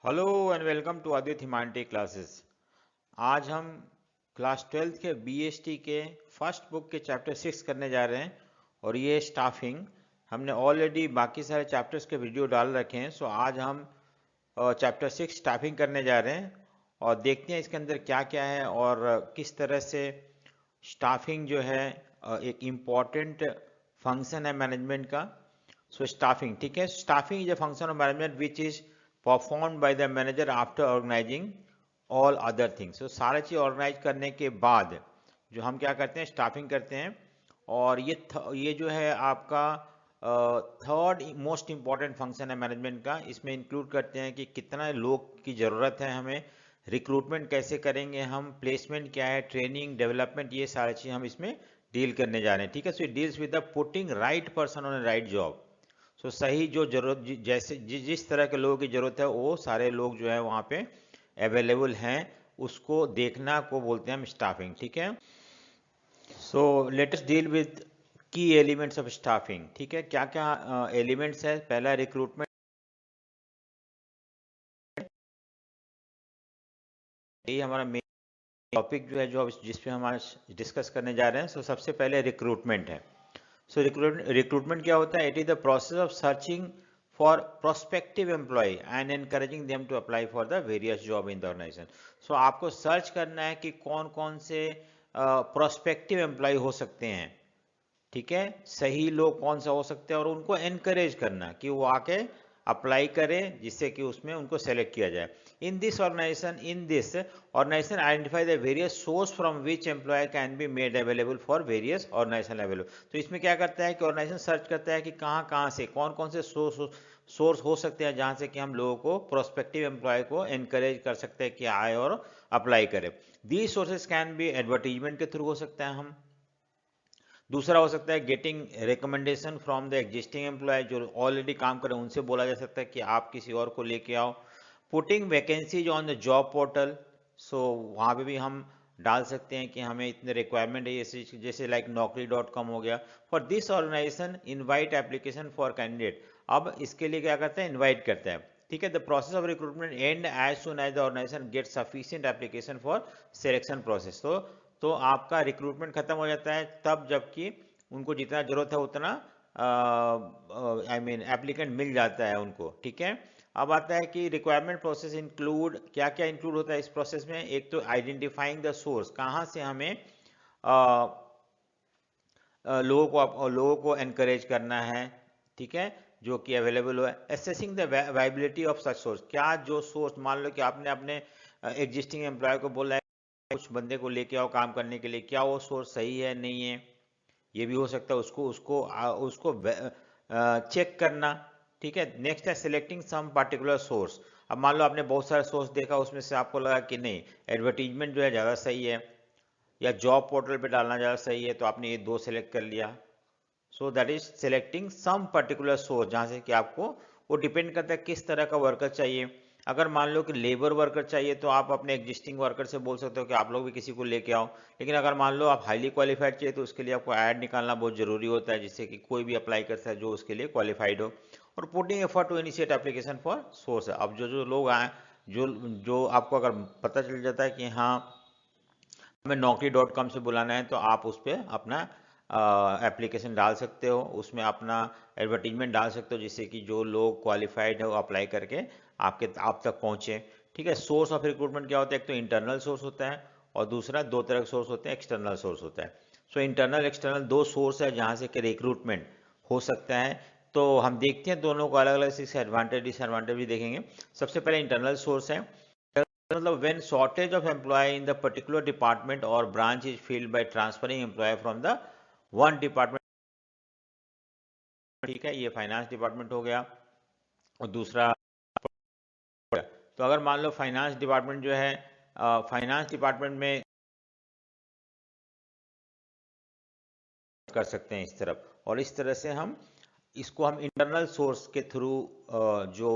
Hello and welcome to Aditya humanity classes. आज हम class 12th के बीएसटी के फर्स्ट बुक के चैप्टर 6 करने जा रहे हैं और ये स्टाफिंग। हमने ऑलरेडी बाकी सारे चैप्टर्स के वीडियो डाल रखे हैं। सो आज हम चैप्टर 6 स्टाफिंग करने जा रहे हैं और देखते हैं इसके अंदर क्या क्या है और किस तरह से स्टाफिंग जो है एक इम्पॉर्टेंट फंक्शन है मैनेजमेंट का। सो स्टाफिंग, ठीक है। Staffing is a function of management which is performed by the manager after organising all other things. तो सारा चीज ऑर्गेनाइज करने के बाद जो हम क्या करते हैं, स्टाफिंग करते हैं। और ये जो है आपका थर्ड मोस्ट इम्पॉर्टेंट फंक्शन है मैनेजमेंट का। इसमें इंक्लूड करते हैं कि कितना लोग की ज़रूरत है हमें, रिक्रूटमेंट कैसे करेंगे हम, प्लेसमेंट क्या है, ट्रेनिंग डेवलपमेंट, ये सारी चीज़ हम इसमें डील करने जा रहे हैं, ठीक है। So it deals with the putting right person on right job. So सही जो जरूरत जैसे जिस तरह के लोगों की जरूरत है वो सारे लोग जो है वहाँ पे अवेलेबल हैं, उसको देखना को बोलते हैं हम स्टाफिंग, ठीक है। So let us deal with की एलिमेंट्स ऑफ स्टाफिंग, ठीक है। क्या क्या एलिमेंट्स है। पहला रिक्रूटमेंट, ये हमारा मेन टॉपिक जो है जो जिस पे हम आज डिस्कस करने जा रहे हैं। सो सबसे पहले रिक्रूटमेंट है। सो रिक्रूटमेंट क्या होता है? It is the process of searching for prospective employ and encouraging them to apply for the various job in the organisation. So आपको सर्च करना है कि कौन कौन से प्रोस्पेक्टिव एम्प्लॉय हो सकते हैं, ठीक है। सही लोग कौन सा हो सकते हैं और उनको एनकरेज करना कि वो आके अप्लाई करें, जिससे कि उसमें उनको सेलेक्ट किया जाए। In this organisation identify the various source from which employ can be made available for various organisation available. तो इसमें क्या करता है कि ऑर्गेनाइजेशन सर्च करता है कि कहाँ कहाँ से कौन कौन से सोर्स हो सकते हैं जहाँ से कि हम लोगों को प्रोस्पेक्टिव एम्प्लॉय को एनकरेज कर सकते हैं कि आए और अप्लाई करें। These sources can be advertisement के थ्रू हो सकता है हम। दूसरा हो सकता है getting recommendation from the existing employ, जो ऑलरेडी काम करें उनसे बोला जा सकता है कि आप किसी और को लेके आओ। Putting vacancies on the job portal, so वहाँ पे भी हम डाल सकते हैं कि हमें इतने रिक्वायरमेंट है, जैसे लाइक naukri.com हो गया। For this organisation invite application for candidate. अब इसके लिए क्या करता है, इनवाइट करता है, ठीक है। The process of recruitment and as soon as the organisation get sufficient application for selection process. तो आपका रिक्रूटमेंट खत्म हो जाता है तब जबकि उनको जितना जरूरत है उतना आई मीन एप्लीकेंट मिल जाता है उनको, ठीक है। अब आता है कि रिक्वायरमेंट प्रोसेस इंक्लूड, क्या क्या इंक्लूड होता है इस प्रोसेस में। एक तो आइडेंटिफाइंग द सोर्स, कहाँ से हमें लोगों को एनकरेज करना है, ठीक है, जो कि अवेलेबल हो। Assessing the viability of such source, क्या जो सोर्स, मान लो कि आपने अपने एग्जिस्टिंग एम्प्लॉय को बोला है कुछ बंदे को लेके आओ काम करने के लिए, क्या वो सोर्स सही है नहीं है, ये भी हो सकता है। उसको चेक करना, ठीक है। नेक्स्ट है सिलेक्टिंग सम पर्टिकुलर सोर्स। अब मान लो आपने बहुत सारे सोर्स देखा, उसमें से आपको लगा कि नहीं एडवर्टीजमेंट जो है ज़्यादा सही है या जॉब पोर्टल पे डालना ज़्यादा सही है, तो आपने ये दो सेलेक्ट कर लिया। So that is selecting some particular source, जहाँ से कि आपको, वो डिपेंड करता है किस तरह का वर्कर चाहिए। अगर मान लो कि लेबर वर्कर चाहिए तो आप अपने एग्जिस्टिंग वर्कर से बोल सकते हो कि आप लोग भी किसी को लेके आओ। लेकिन अगर मान लो आप हाईली क्वालिफाइड चाहिए तो उसके लिए आपको ऐड निकालना बहुत जरूरी होता है, जिससे कि कोई भी अप्लाई कर सकता है जो उसके लिए क्वालिफाइड हो। और putting effort to initiate application for source, अब जो जो लोग आए, जो जो आपको अगर पता चल जाता है कि हाँ हमें naukri.com से बुलाना है, तो आप उस पर अपना एप्लीकेशन डाल सकते हो, उसमें अपना एडवर्टीजमेंट डाल सकते हो, जिससे कि जो लोग क्वालिफाइड है वो अप्लाई करके आप तक पहुंचे, ठीक है। सोर्स ऑफ रिक्रूटमेंट क्या होता है? एक तो इंटरनल सोर्स होता है और दूसरा दो तरह के सोर्स होते हैं, एक्सटर्नल सोर्स होता है। सो इंटरनल एक्सटर्नल दो सोर्स है जहाँ से कि रिक्रूटमेंट हो सकता है। तो हम देखते हैं दोनों को अलग अलग, इसके एडवांटेज डिसएडवांटेज भी देखेंगे। सबसे पहले इंटरनल सोर्स है, मतलब when shortage of employee in the particular department or branch is filled by transferring employee from the one department, ठीक है, ये फाइनेंस डिपार्टमेंट हो गया। और दूसरा, तो अगर मान लो फाइनेंस डिपार्टमेंट जो है, फाइनेंस डिपार्टमेंट में कर सकते हैं इस तरफ, और इस तरह से हम इसको हम इंटरनल सोर्स के थ्रू जो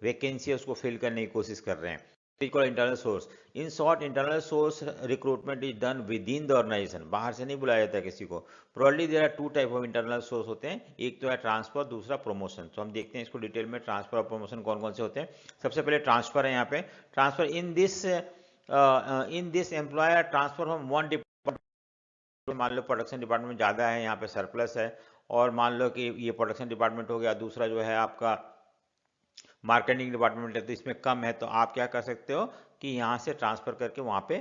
वैकेंसी है उसको फिल करने की कोशिश कर रहे हैं। Internal source. In short, internal source recruitment is done within the organisation, बाहर से नहीं बुलाया जाता है किसी को। Probably there are two type of internal source होते हैं, एक तो है ट्रांसफर, दूसरा प्रमोशन। तो हम देखते हैं इसको डिटेल में, ट्रांसफर और प्रमोशन कौन कौन से होते हैं। सबसे पहले ट्रांसफर है यहाँ पे। Transfer in this employer transfer from one department, मान लो प्रोडक्शन डिपार्टमेंट में ज़्यादा है, यहाँ पे सरप्लस है, और मान लो कि ये प्रोडक्शन डिपार्टमेंट हो गया, दूसरा जो है आपका मार्केटिंग डिपार्टमेंट है, तो इसमें कम है, तो आप क्या कर सकते हो कि यहाँ से ट्रांसफर करके वहाँ पे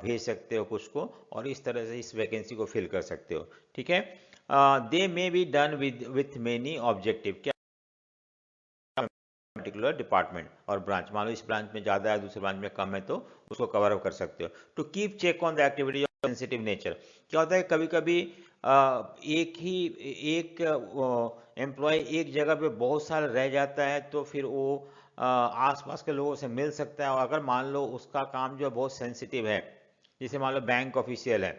भेज सकते हो कुछ को, और इस तरह से इस वैकेंसी को फिल कर सकते हो। ठीक है, they may be done with many objective, क्या पर्टिकुलर डिपार्टमेंट और ब्रांच, मान लो इस ब्रांच में ज़्यादा है, दूसरे ब्रांच में कम है, तो उसको कवर अप कर सकते हो। To keep check on the activity of sensitive nature, क्या होता है कभी कभी एक एम्प्लॉय एक जगह पे बहुत साल रह जाता है, तो फिर वो आसपास के लोगों से मिल सकता है, और अगर मान लो उसका काम जो है बहुत सेंसिटिव है, जैसे मान लो बैंक ऑफिशियल है,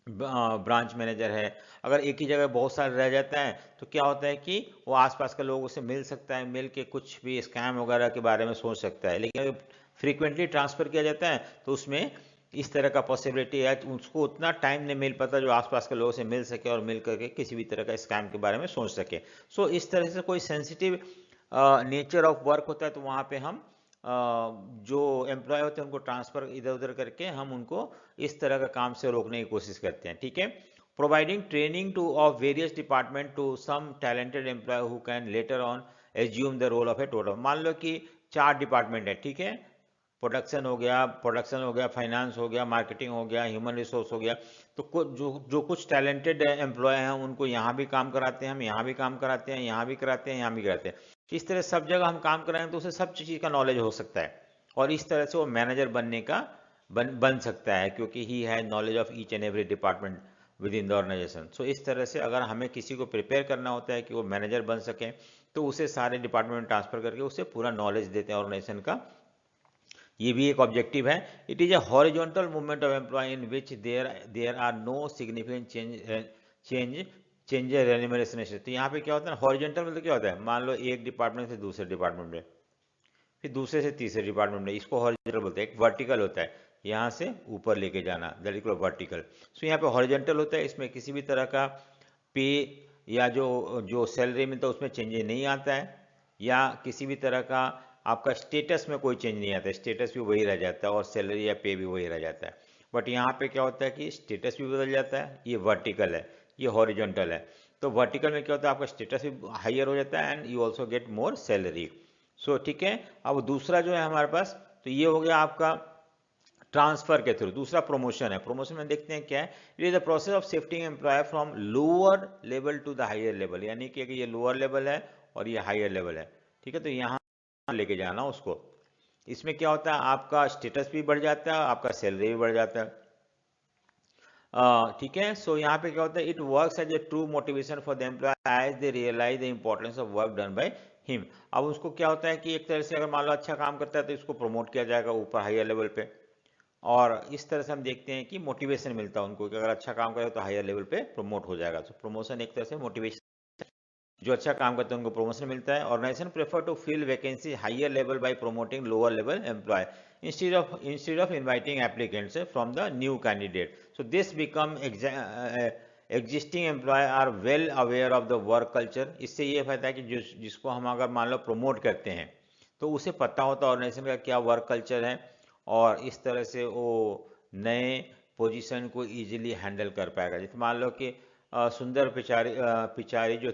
ब्रांच मैनेजर है, अगर एक ही जगह बहुत साल रह जाता है, तो क्या होता है कि वो आसपास के लोगों से मिल सकता है, मिल के कुछ भी स्कैम वगैरह के बारे में सोच सकता है। लेकिन अगर फ्रीक्वेंटली ट्रांसफर किया जाता है, तो उसमें इस तरह का पॉसिबिलिटी है, तो उसको उतना टाइम नहीं मिल पाता जो आसपास के लोगों से मिल सके और मिल करके किसी भी तरह का स्कैम के बारे में सोच सके। सो इस तरह से कोई सेंसिटिव नेचर ऑफ वर्क होता है, तो वहाँ पे हम जो एम्प्लॉय होते हैं उनको ट्रांसफर इधर उधर करके हम उनको इस तरह का काम से रोकने की कोशिश करते हैं। ठीक है, providing training to of various department to some talented employee who can later on assume the role of a total, मान लो कि 4 डिपार्टमेंट है, ठीक है, प्रोडक्शन हो गया, फाइनेंस हो गया, मार्केटिंग हो गया, ह्यूमन रिसोर्स हो गया, तो जो कुछ टैलेंटेड एम्प्लॉय हैं उनको यहाँ भी काम कराते हैं, हम यहाँ भी काम कराते हैं, यहाँ भी कराते हैं, यहाँ भी कराते हैं। इस तरह सब जगह हम काम कराएं तो उसे सब चीज़ का नॉलेज हो सकता है, और इस तरह से वो मैनेजर बनने का बन सकता है, क्योंकि he has knowledge of each and every department within the organisation. So इस तरह से अगर हमें किसी को प्रिपेयर करना होता है कि वो मैनेजर बन सके, तो उसे सारे डिपार्टमेंट में ट्रांसफर करके उसे पूरा नॉलेज देते हैं ऑर्गेनाइजेशन का, ये भी एक ऑब्जेक्टिव है। It is a horizontal movement of employee in which there are no significant change remuneration. तो यहाँ पे क्या होता है, हॉरिजॉन्टल मतलब क्या होता है, मान लो एक डिपार्टमेंट से दूसरे डिपार्टमेंट में, फिर दूसरे से तीसरे डिपार्टमेंट में, इसको हॉरिजॉन्टल बोलते हैं। एक वर्टिकल होता है, यहाँ से ऊपर लेके जाना, दैट इज वर्टिकल। सो यहाँ पे हॉरिजॉन्टल होता है, इसमें किसी भी तरह का पे या जो जो सैलरी मिलता है उसमें चेंजेस नहीं आता है, या किसी भी तरह का आपका स्टेटस में कोई चेंज नहीं आता है, स्टेटस भी वही रह जाता है और सैलरी या पे भी वही रह जाता है। बट यहाँ पे क्या होता है कि स्टेटस भी बदल जाता है, ये वर्टिकल है, ये हॉरिजॉन्टल है। तो वर्टिकल में क्या होता है, आपका स्टेटस भी हाइयर हो जाता है and you also get more salary. So ठीक है, अब दूसरा जो है हमारे पास, तो ये हो गया आपका ट्रांसफर के थ्रू। दूसरा प्रमोशन है, प्रमोशन में देखते हैं क्या है, it is the process of shifting employee from lower level to the higher level, यानी कि ये लोअर लेवल है और ये हायर लेवल है, ठीक है, तो यहाँ लेके जाना उसको। इसमें क्या होता है, आपका स्टेटस भी बढ़ जाता है, आपका सैलरी भी बढ़ जाता है। ठीक है, सो यहाँ पे क्या होता है, it works as a true motivation for the employee as they realise the importance of work done by him. अब उसको क्या होता है कि एक तरह से अगर मान लो अच्छा काम करता है तो इसको प्रमोट किया जाएगा ऊपर हायर लेवल पे, और इस तरह से हम देखते हैं कि मोटिवेशन मिलता है उनको कि अगर अच्छा काम करे तो हायर लेवल पे प्रमोट हो जाएगा। तो प्रमोशन एक तरह से मोटिवेशन, जो अच्छा काम करते हैं उनको प्रमोशन मिलता है। Organisation prefer to fill vacancy higher level by promoting lower level employee instead of inviting applicants from the new candidate. So this become existing employee are well aware of the work culture. इससे ये फायदा है कि जिसको हम अगर मान लो promote करते हैं तो उसे पता होता है ऑर्गेनाइजेशन का क्या वर्क कल्चर है, और इस तरह से वो नए पोजीशन को इजीली हैंडल कर पाएगा। जैसे मान लो कि सुंदर पिचारी जो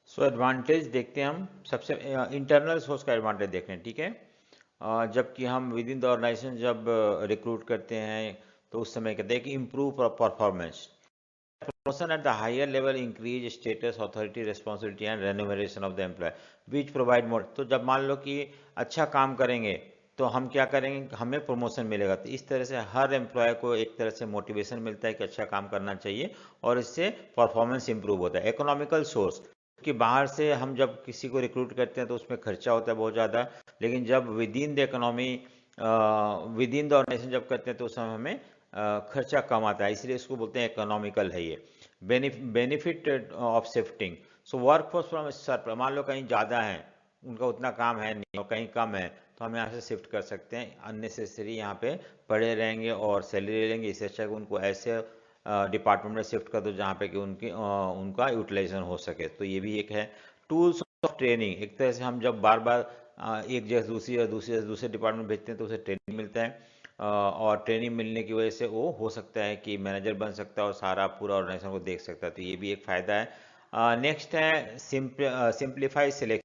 सो एडवांटेज देखते हैं हम, सबसे इंटरनल सोर्स का एडवांटेज देख रहे हैं। ठीक है, जबकि हम विद इन द ऑर्गेनाइजेशन जब रिक्रूट करते हैं तो उस समय कहते हैं कि improve performance. Promotion at the higher level increase status, authority, responsibility and remuneration of the employee, which provide more। तो जब मान लो कि अच्छा काम करेंगे तो हम क्या करेंगे, हमें प्रमोशन मिलेगा। तो इस तरह से हर एम्प्लॉय को एक तरह से मोटिवेशन मिलता है कि अच्छा काम करना चाहिए और इससे परफॉर्मेंस इंप्रूव होता है। इकोनॉमिकल सोर्स, कि बाहर से हम जब किसी को रिक्रूट करते हैं तो उसमें खर्चा होता है बहुत ज़्यादा, लेकिन जब within the economy, within the organisation जब करते हैं तो उस समय हमें खर्चा कम आता है, इसलिए इसको बोलते हैं इकोनॉमिकल है ये। Benefit of shifting, so work force from sir, मान लो कहीं ज़्यादा है, उनका उतना काम है नहीं और कहीं कम है, तो हम यहाँ से शिफ्ट कर सकते हैं। अननेसेसरी यहाँ पे पड़े रहेंगे और सैलरी लेंगे, इससे अच्छा कि उनको ऐसे डिपार्टमेंट में शिफ्ट कर दो जहाँ पे कि उनका यूटिलाइजेशन हो सके। तो ये भी एक है। टूल्स ऑफ ट्रेनिंग, एक तरह से हम जब बार बार एक जगह दूसरे डिपार्टमेंट भेजते हैं तो उसे ट्रेनिंग मिलता है, और ट्रेनिंग मिलने की वजह से वो हो सकता है कि मैनेजर बन सकता है और सारा पूरा ऑर्गेनाइजेशन को देख सकता है। तो ये भी एक फायदा है। नेक्स्ट है simplify selection,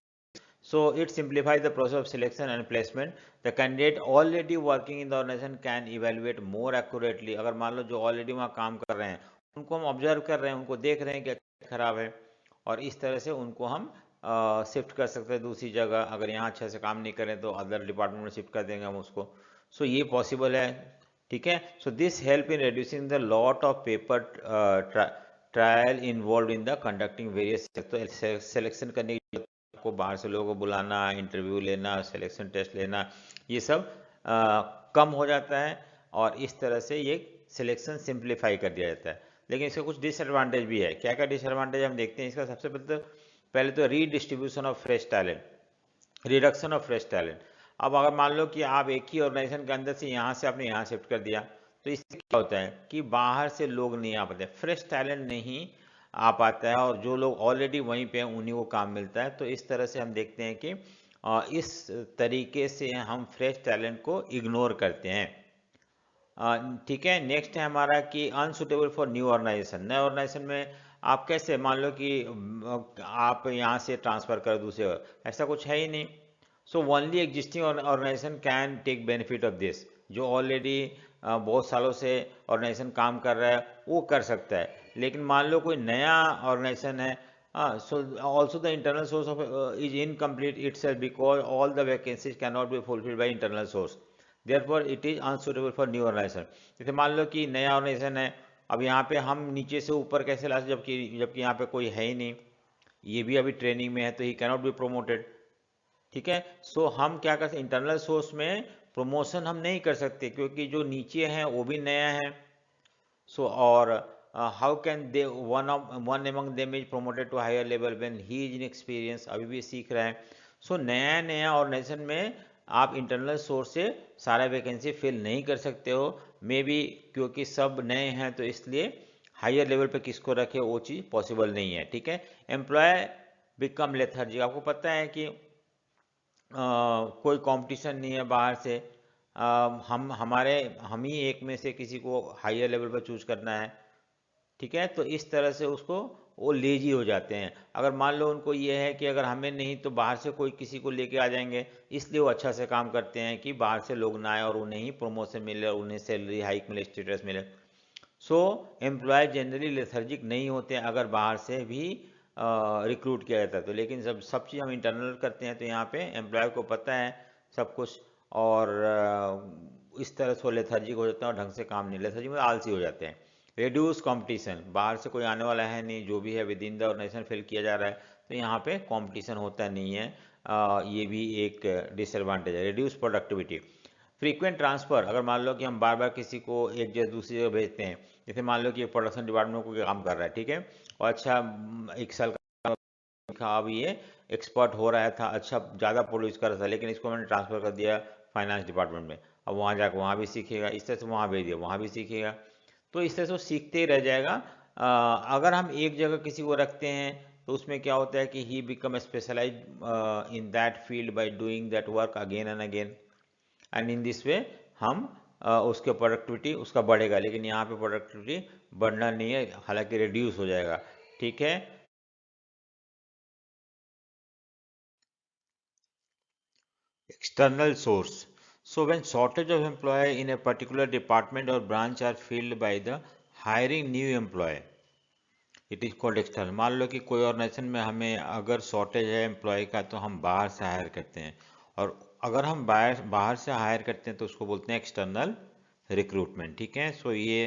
so it simplifies the process of selection and placement. The candidate already working in the organization can evaluate more accurately। अगर मान लो जो ऑलरेडी वहाँ काम कर रहे हैं उनको हम ऑब्जर्व कर रहे हैं, उनको देख रहे हैं कि अच्छा खराब है, और इस तरह से उनको हम शिफ्ट कर सकते हैं दूसरी जगह। अगर यहाँ अच्छे से काम नहीं करें तो अदर डिपार्टमेंट में शिफ्ट कर देंगे हम उसको। सो ये पॉसिबल है, ठीक है। So this help in reducing the lot of paper trial involve in the conducting various. तो सिलेक्शन करने की को बाहर से लोगों को बुलाना, इंटरव्यू लेना, सिलेक्शन टेस्ट लेना, ये सब कम हो जाता है, और इस तरह से ये सिलेक्शन सिंप्लीफाई कर दिया जाता है। लेकिन इसका कुछ डिसएडवांटेज भी है। क्या क्या डिसएडवांटेज हम देखते हैं इसका। सबसे पहले तो redistribution of fresh talent, reduction of fresh talent. अब अगर मान लो कि आप एक ही ऑर्गेनाइजेशन के अंदर से यहाँ से आपने यहाँ शिफ्ट कर दिया, तो इससे क्या होता है कि बाहर से लोग नहीं आ पाते, फ्रेश टैलेंट नहीं आ पाता है, और जो लोग ऑलरेडी वहीं पे हैं उन्हीं को काम मिलता है। तो इस तरह से हम देखते हैं कि इस तरीके से हम फ्रेश टैलेंट को इग्नोर करते हैं, ठीक है। नेक्स्ट है हमारा कि अनसुटेबल फॉर न्यू ऑर्गेनाइजेशन। नए ऑर्गेनाइजेशन में आप कैसे, मान लो कि आप यहाँ से ट्रांसफर कर दूसरे, ऐसा कुछ है ही नहीं। So only existing organisation can take benefit of this. जो ऑलरेडी बहुत सालों से ऑर्गेनाइजेशन काम कर रहा है वो कर सकता है, लेकिन मान लो कोई नया ऑर्गेनाइजेशन है, so also the internal source of is incomplete itself because all the vacancies cannot be fulfilled by internal source, therefore it is unsuitable for new organization। जैसे मान लो कि नया ऑर्गेनाइजेशन है, अब यहाँ पे हम नीचे से ऊपर कैसे ला, जबकि यहाँ पे कोई है ही नहीं, ये भी अभी ट्रेनिंग में है, तो ही कैनॉट बी प्रोमोटेड, ठीक है। सो हम क्या कर सकते, इंटरनल सोर्स में प्रमोशन हम नहीं कर सकते क्योंकि जो नीचे हैं वो भी नया है। सो और how can they one among them is promoted to higher level when he is in experience, अभी भी सीख रहा है। सो नया नया ऑर्गेनाइजेशन में आप इंटरनल सोर्स से सारा वैकेंसी फिल नहीं कर सकते हो, मे बी क्योंकि सब नए हैं, तो इसलिए हायर लेवल पे किसको रखे वो चीज़ पॉसिबल नहीं है, ठीक है। एम्प्लॉय बिकम लेथर्जी, आपको पता है कि कोई कंपटीशन नहीं है बाहर से, हम ही एक में से किसी को हायर लेवल पर चूज करना है, ठीक है। तो इस तरह से उसको वो लेजी हो जाते हैं। अगर मान लो उनको ये है कि अगर हमें नहीं तो बाहर से कोई किसी को लेके आ जाएंगे, इसलिए वो अच्छा से काम करते हैं कि बाहर से लोग ना आए और उन्हें ही प्रमोशन मिले और उन्हें सैलरी हाइक मिले, स्टेटस मिले। सो एम्प्लॉय जनरली लेथर्जिक नहीं होते हैं अगर बाहर से भी रिक्रूट किया जाता है तो, लेकिन सब चीज़ हम इंटरनल करते हैं तो यहाँ पे एम्प्लॉय को पता है सब कुछ, और इस तरह से वो लेथर्जिक हो जाते हैं और ढंग से काम नहीं, लेथर्जिक में आलसी हो जाते हैं। रिड्यूस कंपटीशन, बाहर से कोई आने वाला है नहीं, जो भी है within the organisation fill किया जा रहा है, तो यहाँ पे कंपटीशन होता नहीं है, ये भी एक डिसएडवांटेज है। रिड्यूस प्रोडक्टिविटी, फ्रीक्वेंट ट्रांसफर, अगर मान लो कि हम बार बार किसी को एक जगह दूसरी जगह भेजते हैं, जैसे मान लो कि एक प्रोडक्शन डिपार्टमेंट में कोई काम कर रहा है, ठीक है, और अच्छा एक साल का अब ये एक्सपर्ट हो रहा था, अच्छा ज़्यादा प्रोड्यूस कर रहा था, लेकिन इसको मैंने ट्रांसफर कर दिया फाइनेंस डिपार्टमेंट में, अब वहाँ जाकर वहाँ भी सीखेगा, इस तरह से वहाँ भेज दिया वहाँ भी सीखेगा, तो इस तरह से वो सीखते ही रह जाएगा। अगर हम एक जगह किसी को रखते हैं तो उसमें क्या होता है कि he become specialise in that field by doing that work again and again, and in this way हम उसके प्रोडक्टिविटी उसका बढ़ेगा, लेकिन यहाँ पे प्रोडक्टिविटी बढ़ना नहीं है, हालांकि रिड्यूस हो जाएगा, ठीक है। External source, So when shortage of employee in a particular department or branch are filled by the hiring new employee, it is called external. मान लो कि कोई ऑर्गेनाइजेशन में हमें अगर शॉर्टेज है एम्प्लॉय का तो हम बाहर से हायर करते हैं, और अगर हम बाहर बाहर से हायर करते हैं तो उसको बोलते हैं एक्सटर्नल रिक्रूटमेंट। ठीक है, सो ये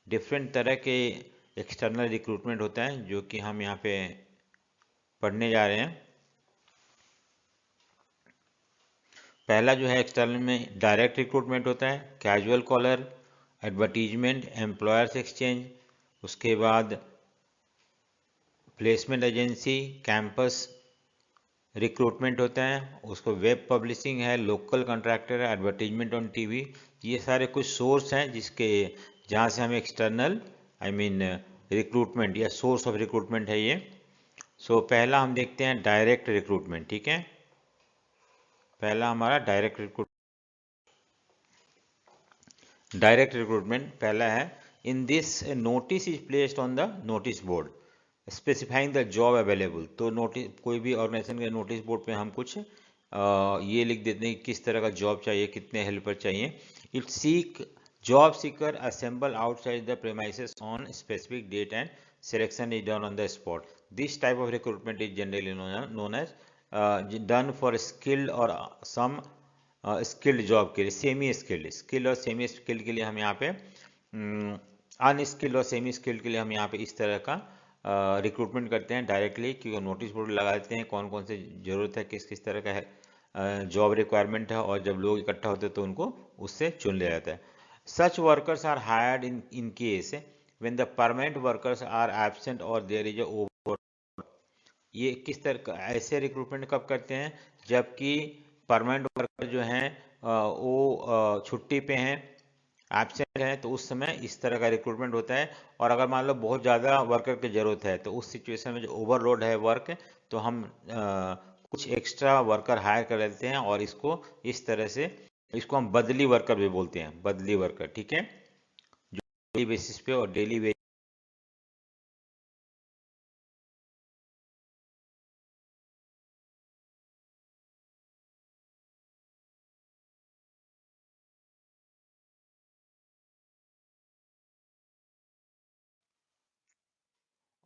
डिफरेंट तरह के एक्सटर्नल रिक्रूटमेंट होता है जो कि हम यहाँ पे पढ़ने जा रहे हैं। पहला जो है एक्सटर्नल में डायरेक्ट रिक्रूटमेंट होता है, casual caller, advertisement, employers exchange, उसके बाद प्लेसमेंट एजेंसी, कैंपस रिक्रूटमेंट होता है, उसको वेब पब्लिशिंग है, लोकल कॉन्ट्रैक्टर है, एडवर्टीजमेंट ऑन टीवी। ये सारे कुछ सोर्स हैं जिसके जहाँ से हमें एक्सटर्नल रिक्रूटमेंट या सोर्स ऑफ रिक्रूटमेंट है ये। सो पहला हम देखते हैं डायरेक्ट रिक्रूटमेंट। ठीक है, पहला हमारा डायरेक्ट रिक्रूटमेंट पहला है। In this notice is placed on the notice board specifying the job available. तो नोटिस, कोई भी ऑर्गेनाइजेशन के नोटिस बोर्ड पे हम कुछ ये लिख देते हैं किस तरह का जॉब चाहिए, कितने हेल्पर चाहिए। It seek job seeker assemble outside the premises on specific date and selection is done on the spot. This type of recruitment is generally known as done for skilled और some skilled job के लिए, semi skilled, skilled और semi skilled के लिए हम यहाँ पे unskilled और सेमी स्किल्ड के लिए हम यहाँ पे इस तरह का रिक्रूटमेंट करते हैं डायरेक्टली, क्योंकि नोटिस बोर्ड लगा देते हैं कौन कौन से ज़रूरत है, किस किस तरह का है जॉब रिक्वायरमेंट है, और जब लोग इकट्ठा होते हैं तो उनको उससे चुन लिया जाता है। Such workers are hired in case when the permanent workers are absent और देयर इज ओवर। ये किस तरह का ऐसे रिक्रूटमेंट कब करते हैं, जबकि परमानेंट वर्कर जो हैं वो छुट्टी पे हैं, एब्सेंट हैं, तो उस समय इस तरह का रिक्रूटमेंट होता है। और अगर मान लो बहुत ज़्यादा वर्कर की ज़रूरत है तो उस सिचुएशन में जो ओवरलोड है वर्क, तो हम कुछ एक्स्ट्रा वर्कर हायर कर लेते हैं, और इसको इस तरह से, इसको हम बदली वर्कर भी बोलते हैं, बदली वर्कर। ठीक है, जो डेली बेसिस पे और डेली बेसिस।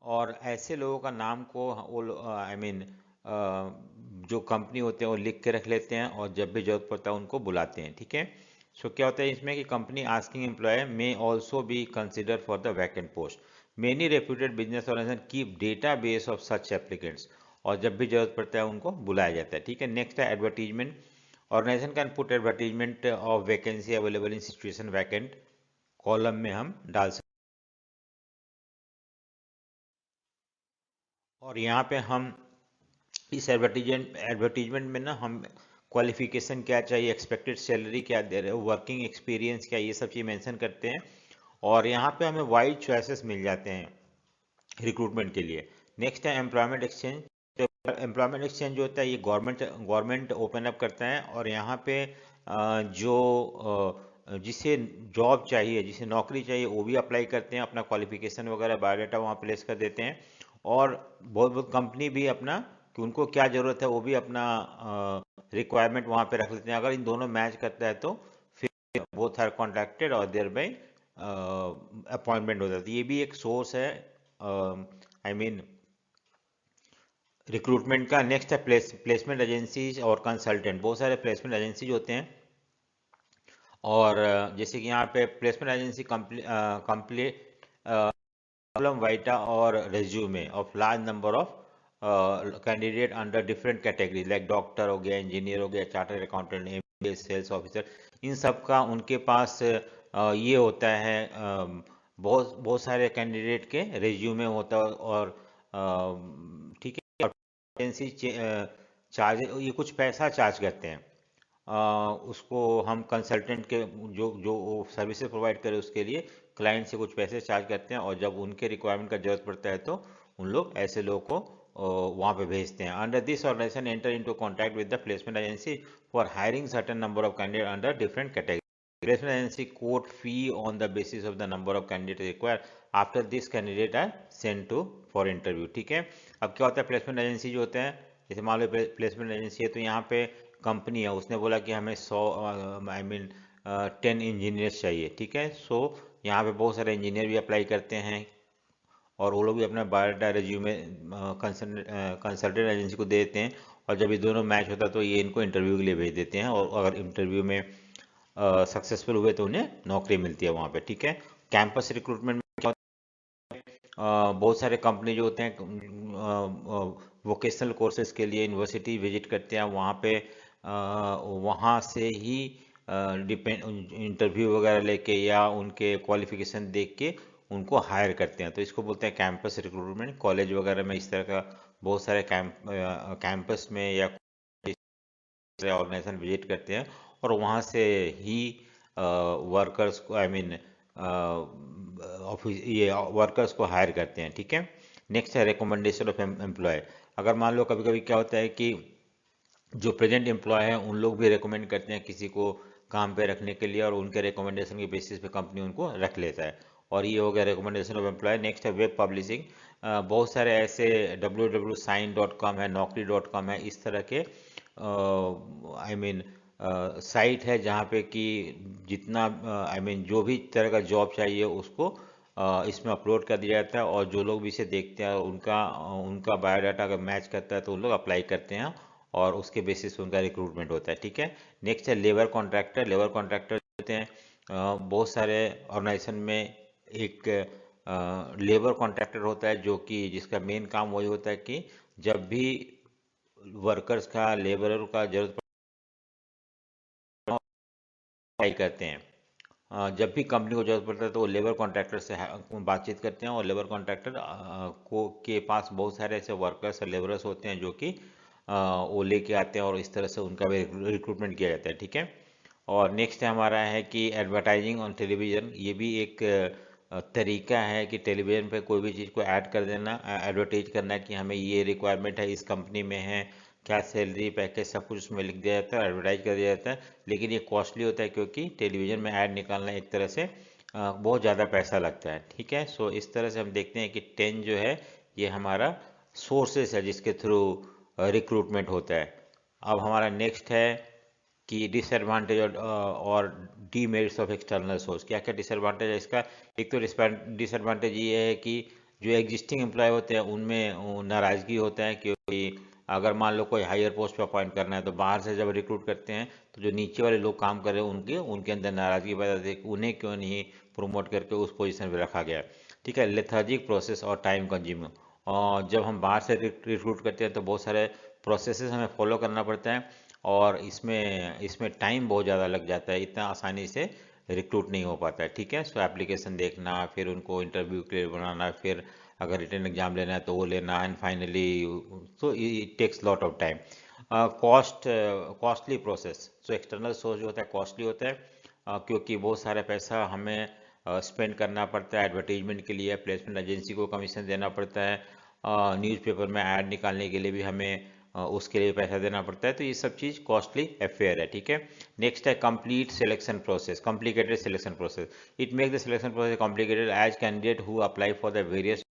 और ऐसे लोगों का नाम को वो जो कंपनी होते हैं वो लिख के रख लेते हैं, और जब भी जरूरत पड़ता है उनको बुलाते हैं। ठीक है, सो क्या होता है इसमें कि company asking employee may also be consider for the vacant post. Many reputed business organisation keep database of such applicants, और जब भी जरूरत पड़ता है उनको बुलाया जाता है। ठीक है, नेक्स्ट है advertisement. Organisation can put advertisement of vacancy available in situation vacant column में हम डाल सकते हैं। और यहाँ पे हम इस एडवर्टीजमेंट में ना हम क्वालिफिकेशन क्या चाहिए, एक्सपेक्टेड सैलरी क्या दे रहे हो, वर्किंग एक्सपीरियंस क्या, ये सब चीज़ मेंशन करते हैं। और यहाँ पे हमें वाइड चॉइसेस मिल जाते हैं रिक्रूटमेंट के लिए। नेक्स्ट है एम्प्लॉयमेंट एक्सचेंज। एम्प्लॉयमेंट एक्सचेंज जो होता है ये गवर्नमेंट ओपन अप करता है, और यहाँ पे जो जिसे जॉब चाहिए, जिसे नौकरी चाहिए, वो भी अप्लाई करते हैं, अपना क्वालिफिकेशन वगैरह बायोडाटा वहाँ प्लेस कर देते हैं। और बहुत बहुत कंपनी भी अपना, कि उनको क्या ज़रूरत है वो भी अपना रिक्वायरमेंट वहाँ पे रख लेते हैं। अगर इन दोनों मैच करता है तो फिर बोथ आर कॉन्ट्रैक्टेड और देयर बाई अपॉइंटमेंट हो जाती है। ये भी एक सोर्स है रिक्रूटमेंट का। नेक्स्ट है प्लेसमेंट एजेंसीज और कंसल्टेंट। बहुत सारे प्लेसमेंट एजेंसीज होते हैं, और जैसे कि यहाँ पे placement agency complete column vitae और resume of large number of candidate under different category, like doctor हो गया, इंजीनियर हो गया, chartered accountant, MBA, sales officer. इन सब का उनके पास ये होता है, बहुत बहुत सारे कैंडिडेट के रेज्यूमे होता है। और ठीक है, एजेंसी चार्ज, ये कुछ पैसा चार्ज करते हैं उसको हम कंसल्टेंट के, जो जो सर्विसेज प्रोवाइड करे उसके लिए क्लाइंट से कुछ पैसे चार्ज करते हैं, और जब उनके रिक्वायरमेंट का जरूरत पड़ता है तो उन लोग ऐसे लोगों को वहाँ पे भेजते हैं। Under this organisation enter into contact with the placement agency for hiring certain number of candidate under different category. Placement agency quote fee on the basis of the number of candidates required. After this candidate are sent to for interview. ठीक है, अब क्या होता है, placement agency जो होते हैं, जैसे मान लो प्लेसमेंट एजेंसी है तो यहाँ पे कंपनी है उसने बोला कि हमें 100 10 इंजीनियर्स चाहिए, ठीक है। सो यहाँ पे बहुत सारे इंजीनियर भी अप्लाई करते हैं और वो लोग भी अपना बायोडाटा रिज्यूमे कंसल्टेंट एजेंसी को दे देते हैं, और जब ये दोनों मैच होता है तो ये इनको इंटरव्यू के लिए भेज देते हैं, और अगर इंटरव्यू में सक्सेसफुल हुए तो उन्हें नौकरी मिलती है वहाँ पे, ठीक है। कैंपस रिक्रूटमेंट में क्या बहुत सारे कंपनी जो होते हैं वोकेशनल कोर्सेज के लिए यूनिवर्सिटी विजिट करते हैं, वहाँ पे वहाँ से ही डिपेंड इंटरव्यू वगैरह लेके या उनके क्वालिफिकेशन देख के उनको हायर करते हैं, तो इसको बोलते हैं कैंपस रिक्रूटमेंट। कॉलेज वगैरह में इस तरह का बहुत सारे कैंपस में या ऑर्गेनाइजेशन विजिट करते हैं, और वहाँ से ही वर्कर्स को ऑफिस ये वर्कर्स को हायर करते हैं, ठीक है। नेक्स्ट है रिकमेंडेशन ऑफ एम्प्लॉय। अगर मान लो कभी कभी क्या होता है कि जो प्रेजेंट एम्प्लॉय है उन लोग भी रिकमेंड करते हैं किसी को काम पे रखने के लिए, और उनके रिकमेंडेशन के बेसिस पे कंपनी उनको रख लेता है, और ये हो गया रिकमेंडेशन ऑफ एम्प्लॉय। नेक्स्ट है वेब पब्लिशिंग। बहुत सारे ऐसे www.sign.com है, naukri.com है, इस तरह के साइट है जहाँ पे कि जितना जो भी तरह का जॉब चाहिए उसको इसमें अपलोड कर दिया जाता है, और जो लोग भी इसे देखते हैं उनका उनका बायोडाटा अगर मैच करता है तो उन लोग अप्लाई करते हैं, और उसके बेसिस पे उनका रिक्रूटमेंट होता है, ठीक है। नेक्स्ट है लेबर कॉन्ट्रैक्टर। लेबर कॉन्ट्रैक्टर होते हैं बहुत सारे ऑर्गेनाइजेशन में एक लेबर कॉन्ट्रैक्टर होता है जो कि जिसका मेन काम वही होता है कि जब भी वर्कर्स का लेबरर का जरूरत अप्लाई करते हैं, जब भी कंपनी को जरूरत पड़ता है तो वो लेबर कॉन्ट्रैक्टर से बातचीत करते हैं, और लेबर कॉन्ट्रैक्टर को के पास बहुत सारे ऐसे वर्कर्स और लेबरर्स होते हैं जो कि वो लेके आते हैं, और इस तरह से उनका भी रिक्रूटमेंट किया जाता है, ठीक है। और नेक्स्ट हमारा है कि एडवर्टाइजिंग ऑन टेलीविज़न। ये भी एक तरीका है कि टेलीविज़न पे कोई भी चीज़ को ऐड कर देना, एडवर्टाइज करना कि हमें ये रिक्वायरमेंट है, इस कंपनी में है, क्या सैलरी पैकेज सब कुछ उसमें लिख दिया जाता है, एडवर्टाइज कर दिया जाता है। लेकिन ये कॉस्टली होता है क्योंकि टेलीविज़न में ऐड निकालना एक तरह से बहुत ज़्यादा पैसा लगता है, ठीक है। सो इस तरह से हम देखते हैं कि 10 जो है ये हमारा सोर्सेस है जिसके थ्रू रिक्रूटमेंट होता है। अब हमारा नेक्स्ट है कि डिसएडवांटेज और डीमेरिट्स ऑफ एक्सटर्नल सोर्स। क्या क्या डिसएडवांटेज है इसका? एक तो डिसएडवांटेज ये है कि जो एग्जिस्टिंग एम्प्लॉय होते हैं उनमें नाराज़गी होता है, क्योंकि अगर मान लो कोई हायर पोस्ट पे अपॉइंट करना है तो बाहर से जब रिक्रूट करते हैं तो जो नीचे वाले लोग काम कर रहे हैं उनके उनके अंदर नाराज़गी पैदा होती है कि उन्हें क्यों नहीं प्रमोट करके उस पोजीशन पे रखा गया, ठीक है। लेथार्जिक प्रोसेस और टाइम कंज्यूमिंग। और जब हम बाहर से रिक्रूट करते हैं तो बहुत सारे प्रोसेसेस हमें फॉलो करना पड़ता है, और इसमें इसमें टाइम बहुत ज़्यादा लग जाता है, इतना आसानी से रिक्रूट नहीं हो पाता है, ठीक है। सो एप्लीकेशन देखना, फिर उनको इंटरव्यू के लिए बनाना, फिर अगर रिटन एग्जाम लेना है तो वो लेना, and finally so it takes lot of time. Costly process. So external source जो होता है कॉस्टली होता है, क्योंकि बहुत सारा पैसा हमें स्पेंड करना पड़ता है एडवर्टीजमेंट के लिए, प्लेसमेंट एजेंसी को कमीशन देना पड़ता है, न्यूज़पेपर में ऐड निकालने के लिए भी हमें उसके लिए पैसा देना पड़ता है, तो ये सब चीज़ कॉस्टली अफेयर है, ठीक है। नेक्स्ट है complete selection process, complicated selection process. It make the selection process complicated as candidate who apply for the various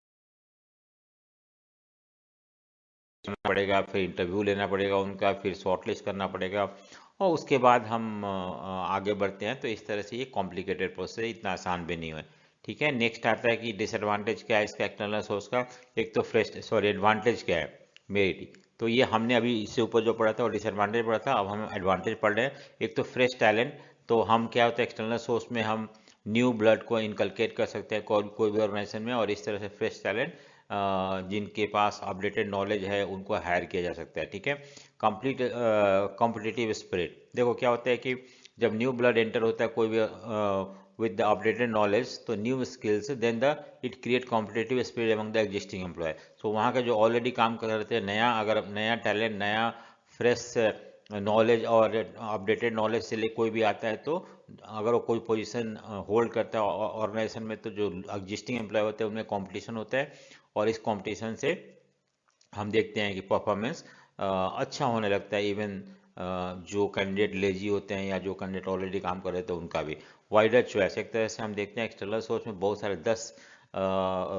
पड़ेगा, फिर इंटरव्यू लेना पड़ेगा उनका, फिर शॉर्टलिस्ट करना पड़ेगा, और उसके बाद हम आगे बढ़ते हैं। तो इस तरह से ये कॉम्प्लिकेटेड प्रोसेस है, इतना आसान भी नहीं है, ठीक है। नेक्स्ट आता है कि डिसएडवांटेज क्या है इसका एक्सटर्नल सोर्स का। एक तो एडवांटेज क्या है, मेरिट। तो ये हमने अभी इससे ऊपर जो पढ़ा था और डिसएडवांटेज पढ़ा था, अब हम एडवांटेज पढ़ रहे हैं। एक तो फ्रेश टैलेंट। तो हम क्या होता है एक्सटर्नल सोर्स में हम न्यू ब्लड को इनकलकेट कर सकते हैं कोई भी ऑर्गेनाइजेशन में, और इस तरह से फ्रेश टैलेंट जिनके पास अपडेटेड नॉलेज है उनको हायर किया जा सकता है, ठीक है। Complete competitive spirit. देखो क्या होता है कि जब न्यू ब्लड एंटर होता है कोई भी विद द अपडेटेड नॉलेज, तो new skills, then the it create competitive spirit among the existing employ. So वहाँ के जो ऑलरेडी काम कर रहे थे, नया अगर नया टैलेंट, नया फ्रेश नॉलेज और अपडेटेड नॉलेज से ले कोई भी आता है, तो अगर वो कोई पोजीशन होल्ड करता है ऑर्गेनाइजेशन में, तो जो एग्जिस्टिंग एम्प्लॉय होते हैं उनमें कंपटीशन होता है, और इस कंपटीशन से हम देखते हैं कि परफॉर्मेंस अच्छा होने लगता है। इवन जो कैंडिडेट लेजी होते हैं या जो कैंडिडेट ऑलरेडी काम कर रहे थे उनका भी वाइडर चॉइस। एक तरह से हम देखते हैं एक्सटर्नल सोर्स में बहुत सारे 10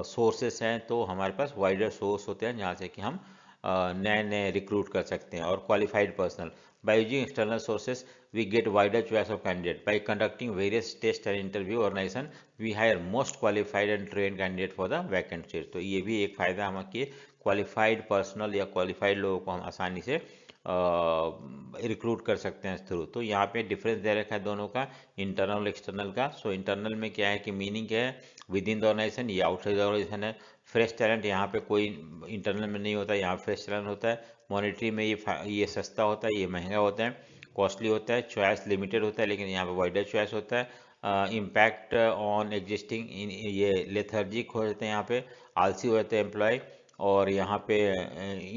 सोर्सेस हैं, तो हमारे पास वाइडर सोर्स होते हैं जहाँ से कि हम नए नए रिक्रूट कर सकते हैं। और qualified personal, By using external sources, we get wider choice of candidate. By conducting various tests and interview organization, we hire most qualified and trained candidate for the vacant seats. तो ये भी एक फायदा हम कि क्वालिफाइड पर्सनल या qualified लोगों को हम आसानी से रिक्रूट कर सकते हैं थ्रू। तो यहाँ पे डिफरेंस दे रखा है दोनों का, इंटरनल एक्सटर्नल का। सो इंटरनल में क्या है कि मीनिंग क्या है, विद इन द ऑर्गेनाइजेशन, ये आउटसाइड ऑर्गेनाइजेशन है। फ्रेश टैलेंट यहाँ पे कोई इंटरनल में नहीं होता, यहाँ फ्रेश टैलेंट होता है। मॉनिटरी में ये सस्ता होता है, ये महंगा होता है, कॉस्टली होता है। चॉइस लिमिटेड होता है, लेकिन यहाँ पे वाइडर चॉइस होता है। इम्पैक्ट ऑन एग्जिस्टिंग, ये लेथर्जिक हो जाते हैं, यहाँ पे आलसी हो जाते हैं एम्प्लॉय, और यहाँ पे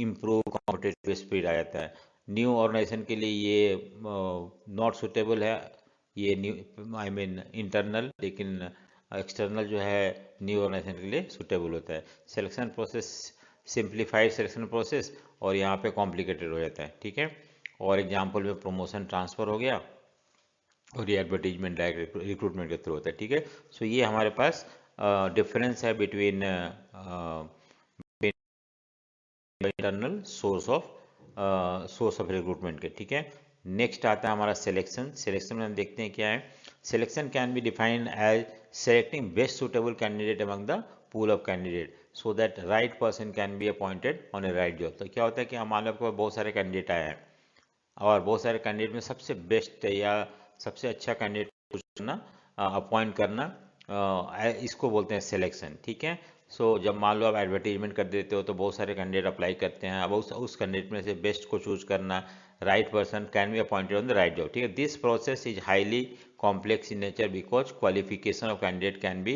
इम्प्रूव कॉम्पिटिटिव स्पीड आ जाता है। न्यू ऑर्गेनाइजेशन के लिए ये नॉट सुटेबल है, ये न्यू आई मीन इंटरनल, लेकिन एक्सटर्नल जो है न्यू ऑर्गेनाइजेशन के लिए सुटेबल होता है। Selection process, simplified selection process, और यहाँ पे कॉम्प्लिकेटेड हो जाता है, ठीक है। और एग्जाम्पल में प्रमोशन ट्रांसफर हो गया, और ये एडवर्टीजमेंट डायरेक्ट रिक्रूटमेंट के थ्रू होता है, ठीक है। सो ये हमारे पास डिफरेंस है between internal source of recruitment के, ठीक है। नेक्स्ट आता है हमारा सिलेक्शन। सिलेक्शन में हम देखते हैं क्या है। Selection can be defined as selecting best suitable candidate among the pool of candidate so that right person can be appointed on a right job. तो क्या होता है कि मान लो आपको बहुत सारे कैंडिडेट आए हैं, और बहुत सारे कैंडिडेट में सबसे बेस्ट या सबसे अच्छा कैंडिडेट चुनना, अपॉइंट करना, इसको बोलते हैं सिलेक्शन, ठीक है। सो जब मान लो आप एडवर्टीजमेंट कर देते हो तो बहुत सारे कैंडिडेट अप्लाई करते हैं, अब उस कैंडिडेट में से बेस्ट को चूज करना, right person can be appointed on the right job, ठीक है। This process is highly complex in nature because qualification of candidate can be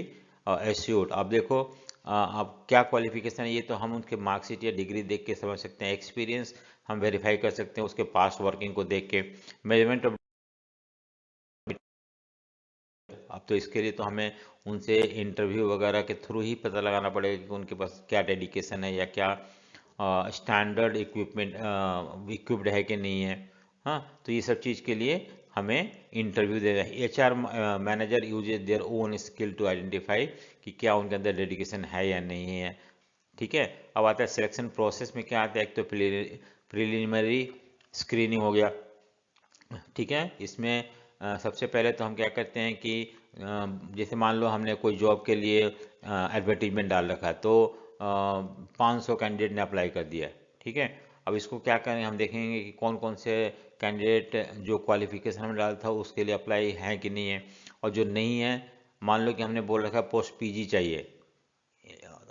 assured. अब देखो अब क्या क्वालिफिकेशन है, ये तो हम उनके मार्कशीट या डिग्री देख के समझ सकते हैं। एक्सपीरियंस हम वेरीफाई कर सकते हैं उसके पास्ट वर्किंग को देख के। मेजरमेंट ऑफ, अब तो इसके लिए तो हमें उनसे इंटरव्यू वगैरह के थ्रू ही पता लगाना पड़ेगा कि उनके पास क्या डेडिकेशन है या क्या स्टैंडर्ड इक्विप्ड है कि नहीं है। हाँ, तो ये सब चीज़ के लिए हमें इंटरव्यू देना है। HR manager uses their own skill to identify कि क्या उनके अंदर डेडिकेशन है या नहीं है, ठीक है। अब आता है सिलेक्शन प्रोसेस में क्या आता है। एक तो प्रिलिमिनरी स्क्रीनिंग हो गया, ठीक है। इसमें सबसे पहले तो हम क्या करते हैं कि जैसे मान लो हमने कोई जॉब के लिए एडवर्टीजमेंट डाल रखा है, तो 500 कैंडिडेट ने अप्लाई कर दिया, ठीक है। अब इसको क्या करें, हम देखेंगे कि कौन कौन से कैंडिडेट जो क्वालिफिकेशन हमने डाला था उसके लिए अप्लाई है कि नहीं है, और जो नहीं है, मान लो कि हमने बोल रखा है पोस्ट पीजी चाहिए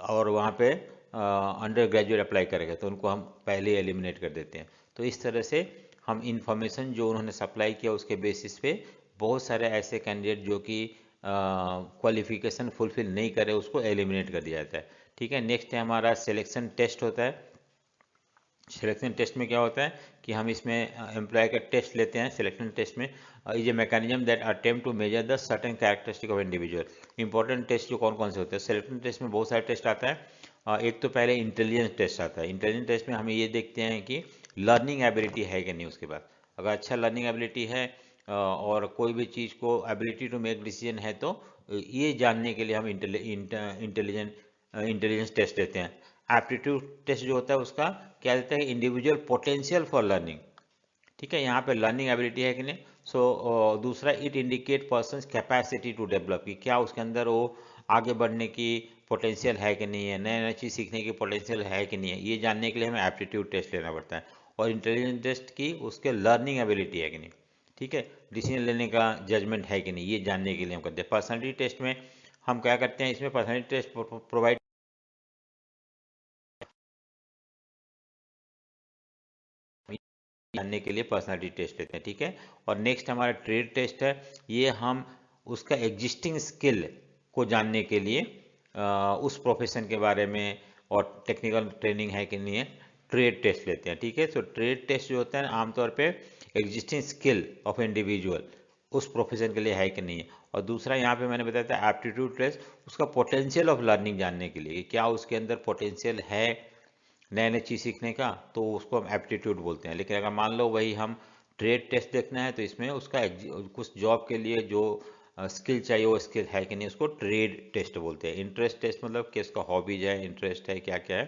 और वहाँ पे अंडर ग्रेजुएट अप्लाई करेगा, तो उनको हम पहले एलिमिनेट कर देते हैं। तो इस तरह से हम इंफॉर्मेशन जो उन्होंने सप्लाई किया उसके बेसिस पे बहुत सारे ऐसे कैंडिडेट जो कि क्वालिफिकेशन फुलफिल नहीं करे उसको एलिमिनेट कर दिया जाता है, ठीक है। नेक्स्ट है हमारा सिलेक्शन टेस्ट होता है। सिलेक्शन टेस्ट में क्या होता है कि हम इसमें एम्प्लॉय का टेस्ट लेते हैं। सिलेक्शन टेस्ट में is a mechanism that attempt to measure the certain characteristic of individual. Important test जो कौन कौन से होते हैं, सिलेक्शन टेस्ट में बहुत सारे टेस्ट आता है। एक तो पहले इंटेलिजेंस टेस्ट आता है। इंटेलिजेंस टेस्ट में हम ये देखते हैं कि लर्निंग एबिलिटी है कि नहीं उसके पास। अगर अच्छा लर्निंग एबिलिटी है और कोई भी चीज़ को एबिलिटी टू मेक डिसीजन है, तो ये जानने के लिए हम इंटेलिजेंस टेस्ट लेते हैं। एप्टीट्यूड टेस्ट जो होता है उसका क्या देता है, इंडिविजुअल पोटेंशियल फॉर लर्निंग, ठीक है। यहाँ पे लर्निंग एबिलिटी है कि नहीं। सो दूसरा, it indicate person capacity to develop, कि क्या उसके अंदर वो आगे बढ़ने की पोटेंशियल है कि नहीं है, नए नए चीज़ सीखने की पोटेंशियल है कि नहीं है, ये जानने के लिए हमें एप्टीट्यूड टेस्ट लेना पड़ता है। और इंटेलिजेंस टेस्ट की उसके लर्निंग एबिलिटी है कि नहीं, ठीक है। डिसीजन लेने का जजमेंट है कि नहीं, ये जानने के लिए हम करते हैं। पर्सनैलिटी टेस्ट में हम क्या करते हैं, इसमें पर्सनैलिटी टेस्ट प्रोवाइड जानने के लिए पर्सनालिटी टेस्ट लेते हैं, ठीक है। और नेक्स्ट हमारा ट्रेड टेस्ट है। ये हम उसका एग्जिस्टिंग स्किल को जानने के लिए उस प्रोफेशन के बारे में और टेक्निकल ट्रेनिंग है कि नहीं है, ट्रेड टेस्ट लेते हैं, ठीक है। तो ट्रेड टेस्ट जो होता है आमतौर पे एग्जिस्टिंग स्किल ऑफ इंडिविजुअल उस प्रोफेशन के लिए है कि नहीं है। और दूसरा यहाँ पे मैंने बताया था एप्टीट्यूड टेस्ट, उसका पोटेंशियल ऑफ लर्निंग जानने के लिए कि क्या उसके अंदर पोटेंशियल है नए नए चीज़ सीखने का, तो उसको हम एप्टीट्यूड बोलते हैं। लेकिन अगर मान लो वही हम ट्रेड टेस्ट देखना है, तो इसमें उसका कुछ जॉब के लिए जो स्किल चाहिए वो स्किल है कि नहीं, उसको ट्रेड टेस्ट बोलते हैं। इंटरेस्ट टेस्ट मतलब कि इसका हॉबीज है, इंटरेस्ट है, क्या क्या है,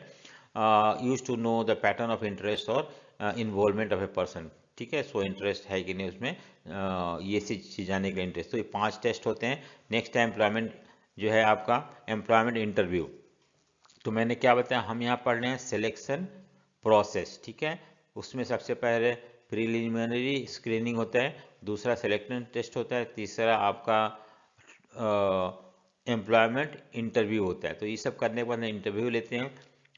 use to know the pattern of interest और इन्वॉल्वमेंट ऑफ ए पर्सन, ठीक है, सो इंटरेस्ट है कि नहीं उसमें, ये चीज जाने का इंटरेस्ट। तो ये 5 टेस्ट होते हैं। नेक्स्ट है एम्प्लॉयमेंट, जो है आपका एम्प्लॉयमेंट इंटरव्यू। तो मैंने क्या बताया, हम यहाँ पढ़ रहे हैं सिलेक्शन प्रोसेस, ठीक है। उसमें सबसे पहले प्रिलिमिनरी स्क्रीनिंग होता है, दूसरा सिलेक्शन टेस्ट होता है, तीसरा आपका एम्प्लॉयमेंट इंटरव्यू होता है। तो ये सब करने के बाद इंटरव्यू लेते हैं,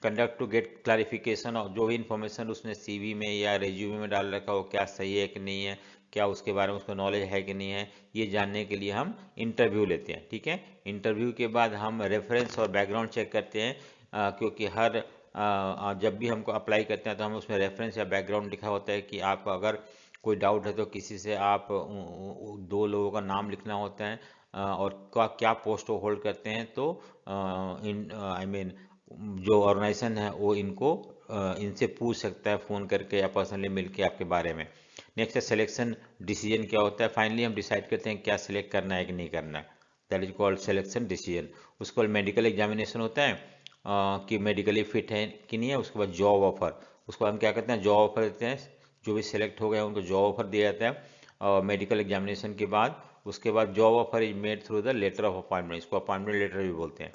कंडक्ट टू गेट क्लैरिफिकेशन, और जो भी इन्फॉर्मेशन उसने सीवी में या रेज्यूमे में डाल रखा हो क्या सही है कि नहीं है, क्या उसके बारे में उसको नॉलेज है कि नहीं है, ये जानने के लिए हम इंटरव्यू लेते हैं, ठीक है। इंटरव्यू के बाद हम रेफरेंस और बैकग्राउंड चेक करते हैं, क्योंकि हर जब भी हमको अप्लाई करते हैं तो हम उसमें रेफरेंस या बैकग्राउंड लिखा होता है कि आप अगर कोई डाउट है तो किसी से आप 2 लोगों का नाम लिखना होता है, और क्या पोस्ट होल्ड करते हैं, तो इन आई मीन जो ऑर्गेनाइजेशन है वो इनको इनसे पूछ सकता है फ़ोन करके या पर्सनली मिलके आपके बारे में। नेक्स्ट है सिलेक्शन डिसीजन, क्या होता है, फाइनली हम डिसाइड करते हैं क्या सिलेक्ट करना है कि नहीं करना है, that is called selection decision. उसके बाद मेडिकल एग्जामिनेशन होता है, कि मेडिकली फिट है कि नहीं है। उसके बाद जॉब ऑफर, उसको हम क्या करते हैं, जॉब ऑफर देते हैं, जो भी सिलेक्ट हो गए उनको जॉब ऑफर दिया जाता है और मेडिकल एग्जामिनेशन के बाद। उसके बाद job offer is made through the letter of appointment, इसको अपॉइंटमेंट लेटर भी बोलते हैं,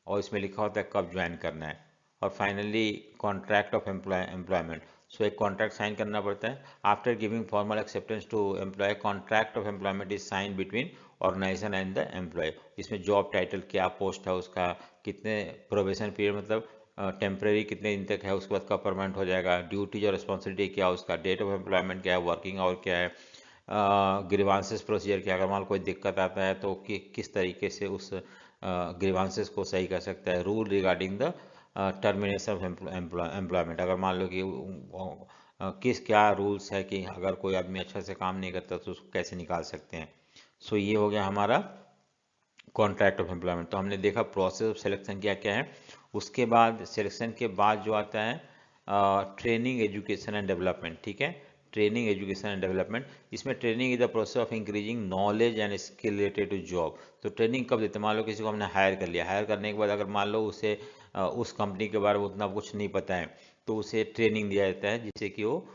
और इसमें लिखा होता है कब ज्वाइन करना है। और finally contract of employment, so एक कॉन्ट्रैक्ट साइन करना पड़ता है। After giving formal acceptance to employee, contract of employment is sign between organisation and the employee. इसमें जॉब टाइटल क्या पोस्ट है उसका, कितने प्रोबेशन पीरियड मतलब टेम्प्रेरी कितने दिन तक है, उसके बाद कब परमानेंट हो जाएगा, ड्यूटीज और रिस्पॉन्सिबिलिटी क्या है उसका, डेट ऑफ एम्प्लॉयमेंट क्या है, वर्किंग आवर क्या है, ग्रीवांसेस प्रोसीजर क्या, अगर मान कोई दिक्कत आता है तो किस तरीके से उस ग्रीवांसेस को सही कर सकता है, rule regarding the termination of employment, अगर मान लो कि किस क्या रूल्स है कि अगर कोई आदमी अच्छा से काम नहीं करता तो उसको कैसे निकाल सकते हैं। सो ये हो गया हमारा कॉन्ट्रैक्ट ऑफ एम्प्लॉयमेंट। तो हमने देखा प्रोसेस ऑफ सिलेक्शन क्या क्या है। उसके बाद सिलेक्शन के बाद जो आता है ट्रेनिंग एजुकेशन एंड डेवलपमेंट, ठीक है। ट्रेनिंग एजुकेशन एंड डेवलपमेंट, इसमें training is the process of increasing knowledge and skill related to job. तो ट्रेनिंग कब देते हैं, मान लो किसी को हमने हायर कर लिया, हायर करने के बाद अगर मान लो उसे उस कंपनी के बारे में उतना कुछ नहीं पता है, तो उसे ट्रेनिंग दिया जाता है जिससे कि वो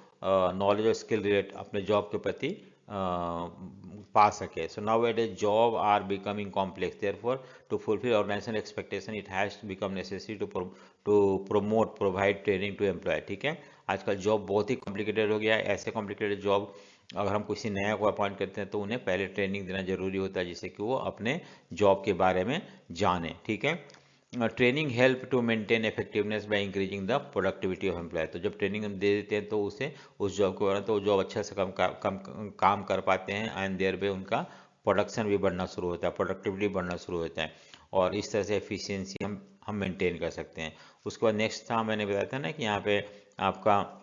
नॉलेज और स्किल रिलेट अपने जॉब के प्रति पा सके। So now it is job are becoming complex, therefore to fulfil organisation expectation it has become necessary to promote provide training to employee, ठीक है। आजकल जॉब बहुत ही कॉम्प्लिकेटेड हो गया है, ऐसे कॉम्प्लिकेटेड जॉब अगर हम किसी नया को अपॉइंट करते हैं तो उन्हें पहले ट्रेनिंग देना जरूरी होता है जिससे कि वो अपने जॉब के बारे में जाने, ठीक है। Training help to maintain effectiveness by increasing the productivity of employee. तो जब ट्रेनिंग हम दे देते हैं तो उसे उस जॉब को तो जॉब अच्छे से काम कर पाते हैं, एंड देयर पे उनका प्रोडक्शन भी बढ़ना शुरू होता है, प्रोडक्टिविटी बढ़ना शुरू होता है, और इस तरह से एफिशिएंसी हम मेंटेन कर सकते हैं। उसके बाद नेक्स्ट था, मैंने बताया था ना कि यहाँ पे आपका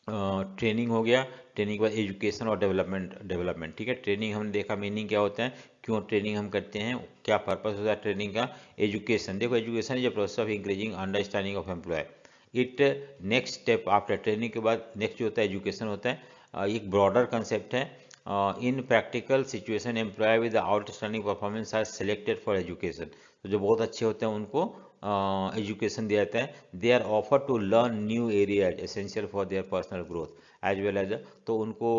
ट्रेनिंग हो गया, ट्रेनिंग के बाद एजुकेशन और डेवलपमेंट, ठीक है। ट्रेनिंग हमने देखा मीनिंग क्या होता है, क्यों ट्रेनिंग हम करते हैं, क्या पर्पस होता है ट्रेनिंग का। एजुकेशन, देखो education is a process of increasing understanding of employee. It next step after training के बाद नेक्स्ट जो होता है एजुकेशन होता है, एक ब्रॉडर कंसेप्ट है। In practical situation employee with outstanding performance are selected for education. तो जो बहुत अच्छे होते हैं उनको एजुकेशन दिया जाता है। They are offer to learn new areas essential for their personal growth as well as, तो उनको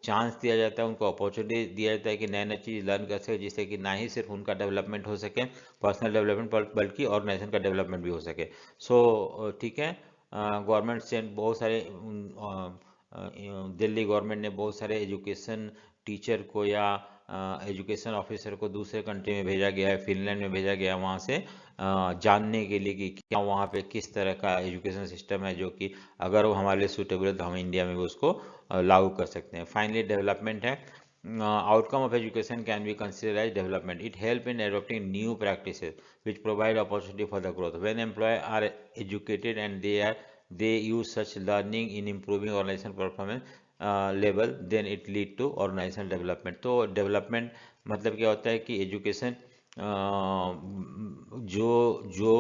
चांस दिया जाता है, उनको अपॉर्चुनिटी दिया जाता है कि नए नए चीज़ लर्न कर सके, जिससे कि ना ही सिर्फ उनका डेवलपमेंट हो सके, पर्सनल डेवलपमेंट, बल्कि ऑर्गेनाइजेशन का डेवलपमेंट भी हो सके। सो ठीक है, गवर्नमेंट से बहुत सारे दिल्ली गवर्नमेंट ने बहुत सारे एजुकेशन टीचर को या एजुकेशन ऑफिसर को दूसरे कंट्री में भेजा गया है, फिनलैंड में भेजा गया है, वहाँ से जानने के लिए कि क्या वहाँ पे किस तरह का एजुकेशन सिस्टम है जो कि अगर वो हमारे लिए सूटेबल है तो हम इंडिया में भी उसको लागू कर सकते हैं। फाइनली डेवलपमेंट है, outcome of education can be considered as development. It helps in adopting new practices which provide opportunity for the growth. When employees are educated and they use such learning in improving organization performance level, then it lead to organizational development. तो development मतलब क्या होता है कि education जो जो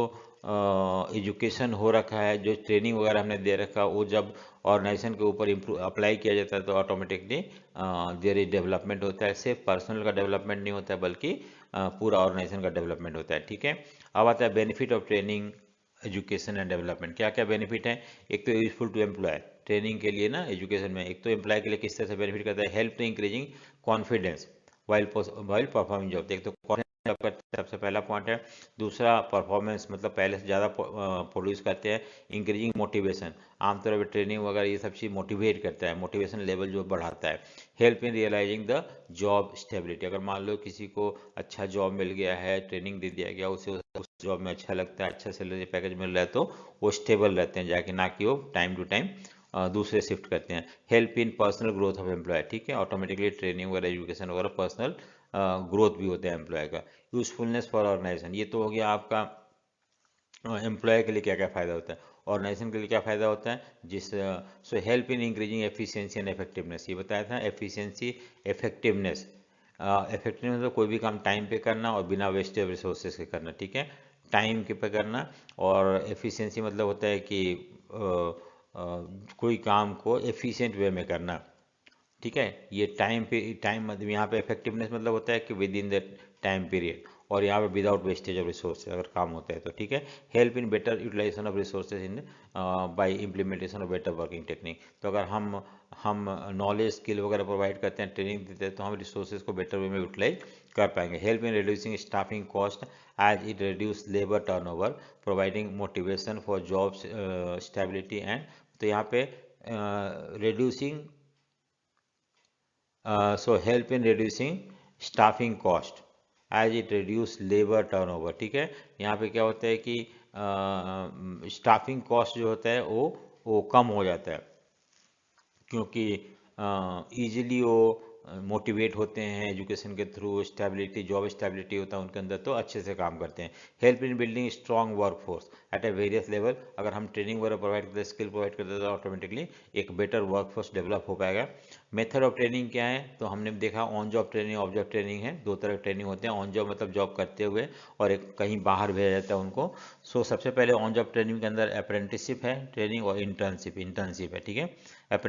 education हो रखा है, जो ट्रेनिंग वगैरह हमने दे रखा, वो जब ऑर्गेनाइजेशन के ऊपर अप्लाई किया जाता है तो ऑटोमेटिकली देयर इज डेवलपमेंट होता है। सिर्फ पर्सनल का डेवलपमेंट नहीं होता है बल्कि पूरा ऑर्गेनाइजेशन का डेवलपमेंट होता है, ठीक है। अब आता है benefit of training education and development. क्या क्या बेनिफिट है, एक तो यूजफुल टू एम्प्लॉय, ट्रेनिंग के लिए ना एजुकेशन में, एक तो एम्प्लॉय के लिए किस तरह से बेनिफिट करता है, help in increasing confidence while performing job. एक तो कॉन्फिडेंस करते हैं, सबसे पहला पॉइंट है। दूसरा परफॉर्मेंस, मतलब पहले से ज़्यादा प्रोड्यूस करते हैं। इंक्रीजिंग मोटिवेशन, आमतौर पर ट्रेनिंग वगैरह ये सब चीज़ मोटिवेट करता है, मोटिवेशन लेवल जो बढ़ाता है। Help in realising the job stability, अगर मान लो किसी को अच्छा जॉब मिल गया है, ट्रेनिंग दे दिया गया, उसे उस जॉब में अच्छा लगता है, अच्छा सैलरी पैकेज मिल रहा है, तो वो स्टेबल रहते हैं जाके, ना कि वो टाइम टू टाइम दूसरे शिफ्ट करते हैं। Help in personal growth of employee, ठीक है, ऑटोमेटिकली ट्रेनिंग वगैरह एजुकेशन वगैरह पर्सनल ग्रोथ भी होता है एम्प्लॉय का। यूजफुलनेस फॉर ऑर्गेनाइजेशन, ये तो हो गया आपका एम्प्लॉय के लिए क्या क्या फ़ायदा होता है। ऑर्गेनाइजेशन के लिए क्या फ़ायदा होता है, जिस so help in increasing efficiency and effectiveness, ये बताया था, एफिशिएंसी इफेक्टिवनेस। इफेक्टिवनेस मतलब कोई भी काम टाइम पे करना और बिना वेस्टेज रिसोर्सेज के करना, ठीक है, टाइम के पे करना। और एफिशिएंसी मतलब होता है कि कोई काम को एफिशिएंट वे में करना, ठीक है। ये टाइम मतलब यहाँ पे इफेक्टिवनेस मतलब होता है कि with in the time period, और यहाँ पे विदाउट वेस्टेज ऑफ रिसोर्स अगर काम होता है तो, ठीक है। Help in better utilisation of resources in by implementation of better working technique, तो अगर हम नॉलेज स्किल वगैरह प्रोवाइड करते हैं, ट्रेनिंग देते हैं, तो हम रिसोर्सेज को बेटर वे में यूटिलाइज कर पाएंगे। Help in reducing staffing cost as it reduce labour turnover, providing motivation for job stability and, तो यहाँ पे reducing so help in reducing staffing cost as it reduce labor turnover, ठीक है। यहाँ पे क्या होता है कि स्टाफिंग कॉस्ट जो होता है वो कम हो जाता है, क्योंकि ईजिली वो मोटिवेट होते हैं एजुकेशन के थ्रू, स्टेबिलिटी, जॉब स्टेबिलिटी होता है उनके अंदर, तो अच्छे से काम करते हैं। Help in building strong workforce at a various level, अगर हम ट्रेनिंग वगैरह प्रोवाइड करते हैं, स्किल प्रोवाइड करते हैं, तो ऑटोमेटिकली एक बेटर वर्कफोर्स डेवलप हो पाएगा। मेथड ऑफ ट्रेनिंग क्या है, तो हमने देखा on job training, of job training है, दो तरह की ट्रेनिंग होते हैं। ऑन जॉब मतलब जॉब करते हुए, और एक कहीं बाहर भेजा जाता है उनको। सो सबसे पहले ऑन जॉब ट्रेनिंग के अंदर अप्रेंटिसशिप है ट्रेनिंग, और इंटर्नशिप है, ठीक है।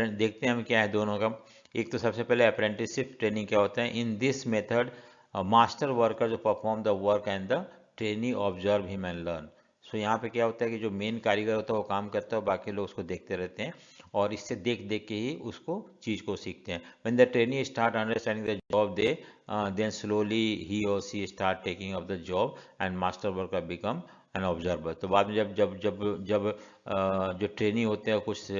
देखते हैं हम क्या है दोनों का। एक तो सबसे पहले अप्रेंटिसशिप ट्रेनिंग क्या होता है, in this method master worker जो perform the work and the trainee observe him and learn. So यहाँ पे क्या होता है कि जो मेन कारीगर होता है वो काम करता है, बाकी लोग उसको देखते रहते हैं, और इससे देख देख के ही उसको चीज़ को सीखते हैं। When the trainee start understanding the job they then slowly he और she start taking of the job and master worker become an observer. तो बाद में जब जब जब जब जो ट्रेनी होते हैं कुछ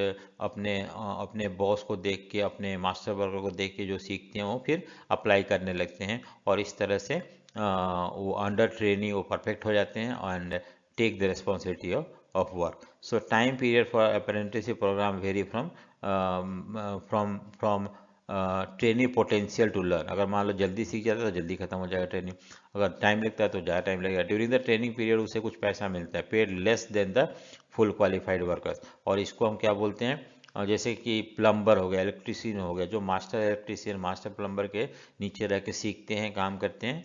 अपने बॉस को देख के, अपने मास्टर वर्कर को देख के जो सीखते हैं, वो फिर अप्लाई करने लगते हैं, और इस तरह से वो अंडर ट्रेनी वो परफेक्ट हो जाते हैं and take the responsibility of work. So time period for apprenticeship programme vary from training potential to learn, अगर मान लो जल्दी सीख जाता है तो जल्दी खत्म हो जाएगा ट्रेनिंग, अगर टाइम लगता है तो ज़्यादा टाइम लगेगा। ड्यूरिंग द ट्रेनिंग पीरियड उसे कुछ पैसा मिलता है, paid less than the full qualified workers, और इसको हम क्या बोलते हैं, जैसे कि प्लम्बर हो गया, इलेक्ट्रीशियन हो गया, जो मास्टर इलेक्ट्रीशियन, मास्टर प्लम्बर के नीचे रह के सीखते हैं, काम करते हैं,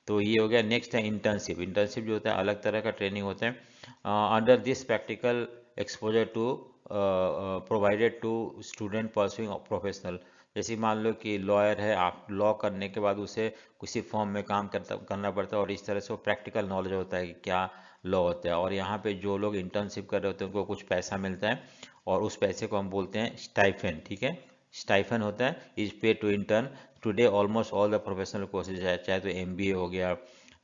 तो ये हो गया। नेक्स्ट है इंटर्नशिप। इंटर्नशिप जो होता है अलग तरह का ट्रेनिंग होता है। Under this practical exposure to provided to student pursuing professional, जैसे मान लो कि लॉयर है, आप लॉ करने के बाद उसे किसी फॉर्म में काम करना पड़ता है, और इस तरह से वो प्रैक्टिकल नॉलेज होता है कि क्या लॉ होता है। और यहाँ पे जो लोग इंटर्नशिप कर रहे होते हैं उनको कुछ पैसा मिलता है, और उस पैसे को हम बोलते हैं स्टाइफन, ठीक है। स्टाइफन होता है is pay to intern. Today almost all the professional courses है, चाहे तो एमबीए हो गया,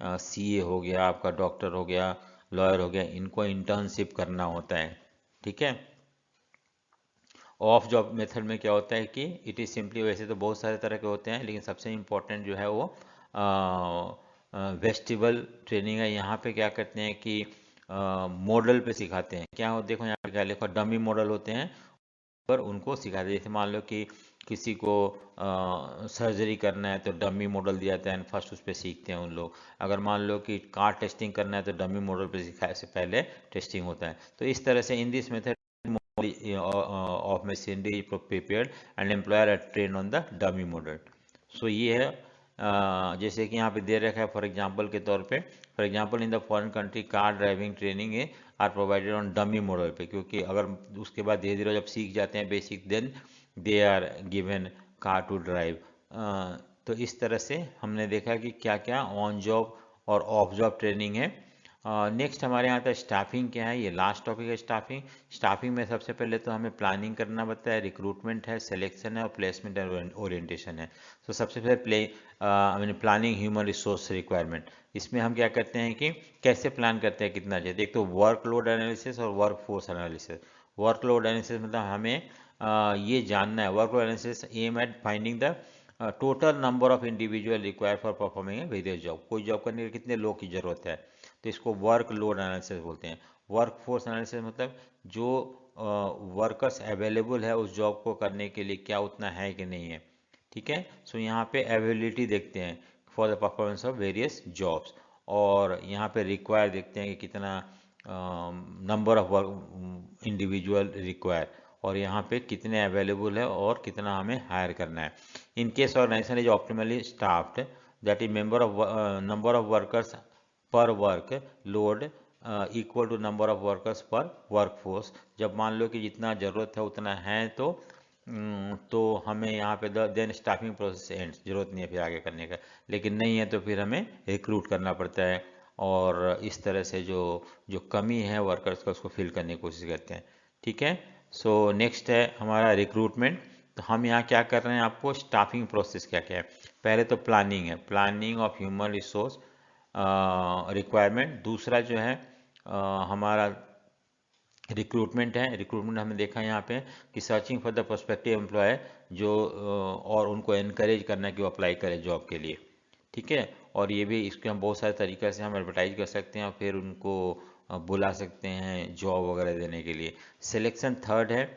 सीए हो गया, आपका डॉक्टर हो गया, लॉयर हो गया, इनको इंटर्नशिप करना होता है, ठीक है। ऑफ जॉब मेथड में क्या होता है कि इट इज़ सिंपली, वैसे तो बहुत सारे तरह के होते हैं, लेकिन सबसे इम्पोर्टेंट जो है वो वेस्टिबल ट्रेनिंग है। यहाँ पे क्या करते हैं कि मॉडल पे सिखाते हैं। क्या हो, देखो यहाँ पे क्या लिखा, डमी मॉडल होते हैं, पर उनको सिखाते हैं। जैसे मान लो कि किसी को सर्जरी करना है तो डमी मॉडल दिया जाता है, एंड फर्स्ट उस पर सीखते हैं उन लोग। अगर मान लो कि कार टेस्टिंग करना है तो डमी मॉडल पे सिखाने से पहले टेस्टिंग होता है। तो इस तरह से इन this method of machinery is prepared and employer are trained on the dummy model। सो ये है, जैसे कि यहाँ पे दे रखा है फॉर एग्जांपल के तौर पे, for example in the foreign country car driving training are provided on dummy model पे, क्योंकि अगर उसके बाद धीरे धीरे जब सीख जाते हैं basic, then they are given car to drive. तो इस तरह से हमने देखा कि क्या क्या ऑन जॉब और ऑफ जॉब ट्रेनिंग है। नेक्स्ट हमारे यहाँ था स्टाफिंग क्या है, ये लास्ट टॉपिक है स्टाफिंग। स्टाफिंग में सबसे पहले तो हमें प्लानिंग करना पड़ता है, रिक्रूटमेंट है, सिलेक्शन है और प्लेसमेंट एंड ओरिएंटेशन है। तो सबसे पहले प्लानिंग ह्यूमन रिसोर्स रिक्वायरमेंट। इसमें हम क्या करते हैं कि कैसे प्लान करते हैं कितना चाहिए। एक तो वर्कलोड एनालिसिस और work force analysis. Workload analysis मतलब हमें ये जानना है, workload analysis aim at finding the total number of individual require for performing various job. कोई जॉब करने के लिए कितने लोग की जरूरत है, तो इसको वर्क लोड एनालिसिस बोलते हैं। वर्क फोर्स एनालिसिस मतलब जो वर्कर्स अवेलेबल है उस जॉब को करने के लिए क्या उतना है कि नहीं है। ठीक है, सो यहाँ पे अवेलेबिलिटी देखते हैं for the performance of various jobs, और यहाँ पे रिक्वायर देखते हैं कि कितना number of work individual require, और यहाँ पे कितने अवेलेबल है और कितना हमें हायर करना है। In case organisation is optimally staffed, that is number of workers per work load equal to number of workers per work force. जब मान लो कि जितना ज़रूरत है उतना है तो हमें यहाँ पे देन स्टाफिंग प्रोसेस एंड्स, जरूरत नहीं है फिर आगे करने का। लेकिन नहीं है तो फिर हमें रिक्रूट करना पड़ता है, और इस तरह से जो जो कमी है वर्कर्स का उसको फिल करने की कोशिश करते हैं। ठीक है, सो नेक्स्ट है हमारा रिक्रूटमेंट। तो हम यहाँ क्या कर रहे हैं, आपको स्टाफिंग प्रोसेस क्या क्या है। पहले तो प्लानिंग है, planning of human resource requirement. दूसरा जो है हमारा रिक्रूटमेंट है। रिक्रूटमेंट हमने देखा यहाँ पे कि searching for the prospective employee, जो और उनको एनकरेज करना कि वो अप्लाई करें जॉब के लिए। ठीक है, और ये भी इसके हम बहुत सारे तरीके से हम एडवर्टाइज कर सकते हैं और फिर उनको बुला सकते हैं जॉब वगैरह देने के लिए। सिलेक्शन थर्ड है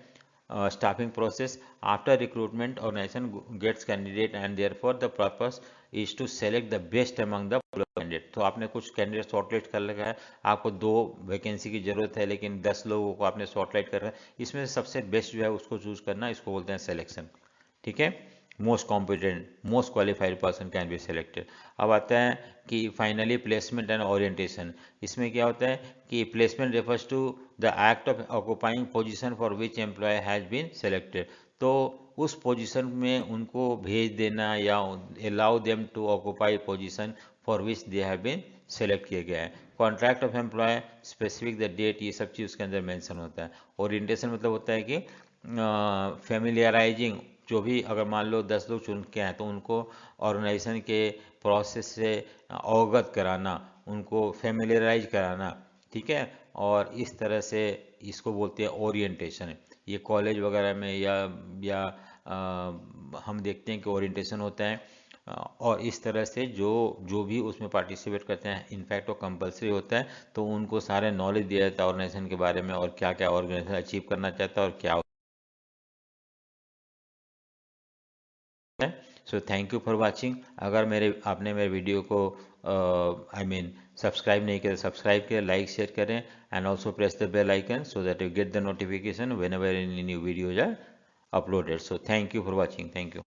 staffing process. After recruitment, organization gets candidate and therefore the purpose is to select the best among the candidate. तो आपने कुछ कैंडिडेट शॉर्टलिस्ट कर रखा है, आपको 2 वैकेंसी की जरूरत है लेकिन 10 लोगों को आपने शॉर्टलिस्ट कर रखा है, इसमें से सबसे बेस्ट जो है उसको चूज करना, इसको बोलते हैं सिलेक्शन। ठीक है, most competent most qualified person can be selected. अब आता है कि फाइनली प्लेसमेंट एंड ओरिएंटेशन। इसमें क्या होता है कि placement refers to the act of occupying position for which employee has been selected. तो उस पोजीशन में उनको भेज देना या allow them to occupy position for which they have been select किए गए हैं। Contract of employee specific the date, ये सब चीज़ उसके अंदर मेंशन होता है। ओरिएंटेशन मतलब होता है कि फैमिलियराइजिंग, जो भी अगर मान लो 10 लोग चुन के हैं तो उनको ऑर्गेनाइजेशन के प्रोसेस से अवगत कराना, उनको फैमिलियराइज कराना। ठीक है, और इस तरह से इसको बोलते हैं ओरिएंटेशन। ये कॉलेज वगैरह में या हम देखते हैं कि ओरिएंटेशन होता है, और इस तरह से जो जो भी उसमें पार्टिसिपेट करते हैं, इनफैक्ट वो कंपलसरी होता है, तो उनको सारे नॉलेज दिया जाता है ऑर्गेनाइजेशन के बारे में और क्या क्या ऑर्गेनाइजेशन अचीव करना चाहता है और क्या है। सो थैंक यू फॉर वाचिंग। अगर आपने मेरे वीडियो को सब्सक्राइब नहीं किया तो सब्सक्राइब करें, लाइक शेयर करें, and also press the bell icon so that you get the notification whenever any new videos are uploaded. So thank you for watching, thank you.